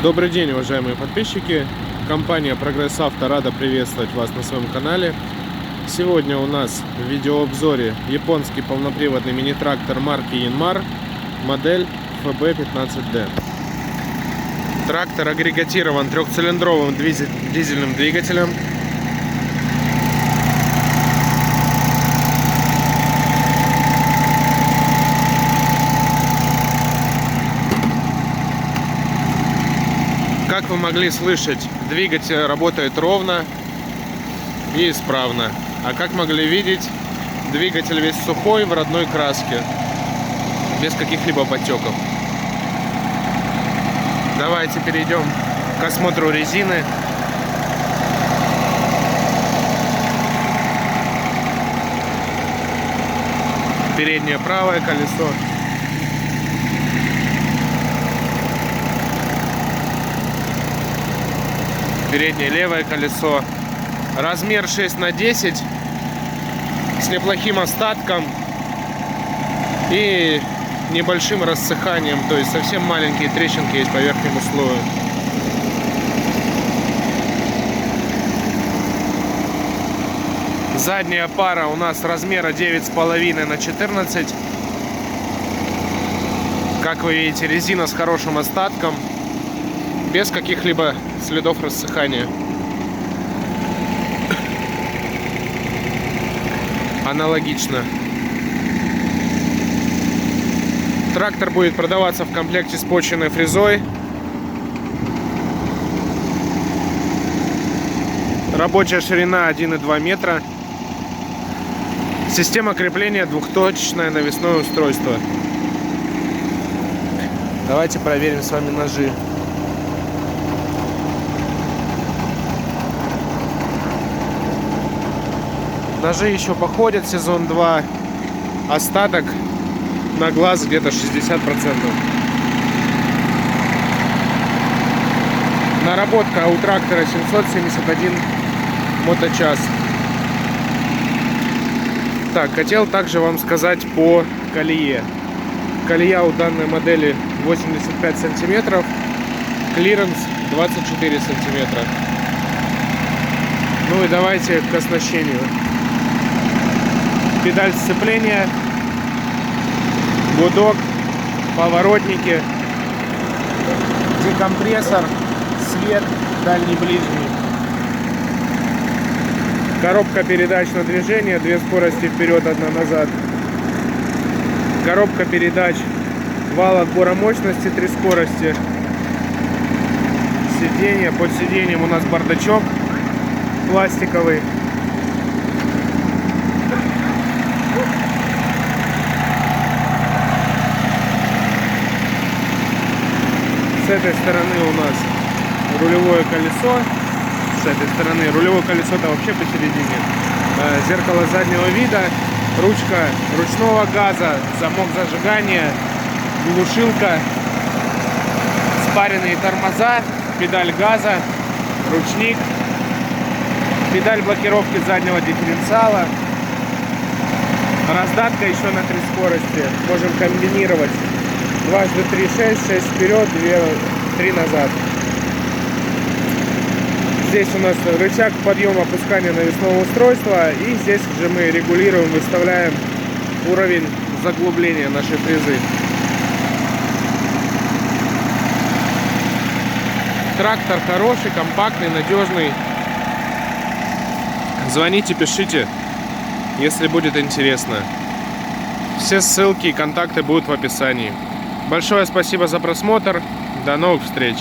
Добрый день, уважаемые подписчики. Компания Прогресс Авто рада приветствовать вас на своем канале. Сегодня у нас в видеообзоре японский полноприводный мини-трактор марки Yanmar, модель FB15D. Трактор агрегатирован трехцилиндровым дизельным двигателем. Как вы могли слышать, двигатель работает ровно и исправно. А как могли видеть, двигатель весь сухой, в родной краске, без каких-либо потеков. Давайте перейдем к осмотру резины. Переднее правое колесо. Переднее левое колесо. Размер 6х10 с неплохим остатком и небольшим рассыханием, то есть совсем маленькие трещинки есть по верхнему слою. Задняя пара у нас размера 9,5 на 14. Как вы видите, резина с хорошим остатком, без каких-либо следов рассыхания. Аналогично. Трактор будет продаваться в комплекте с почвенной фрезой. Рабочая ширина 1,2 метра. Система крепления двухточечное навесное устройство. Давайте проверим с вами ножи. Ножи еще походят, сезон 2. Остаток на глаз где-то 60%. Наработка у трактора 771 моточас. Так, хотел также вам сказать по колее. Колея у данной модели 85 сантиметров, клиренс 24 сантиметра. Ну и давайте к оснащению. Педаль сцепления, гудок, поворотники, декомпрессор, свет дальний-ближний, коробка передач на движение, 2 скорости вперед, 1 назад, коробка передач, вал отбора мощности, 3 скорости, сиденье, под сиденьем у нас бардачок пластиковый. С этой стороны у нас рулевое колесо, с этой стороны рулевое колесо-то вообще посередине, зеркало заднего вида, ручка ручного газа, замок зажигания, глушилка, спаренные тормоза, педаль газа, ручник, педаль блокировки заднего дифференциала, раздатка еще на 3 скорости, можем комбинировать. 2, 3, 6, 6 вперед, 3 назад. Здесь у нас рычаг подъема опускания навесного устройства, и здесь же мы регулируем, выставляем уровень заглубления нашей фрезы. Трактор хороший, компактный, надежный. Звоните, пишите, если будет интересно. Все ссылки и контакты будут в описании. Большое спасибо за просмотр. До новых встреч!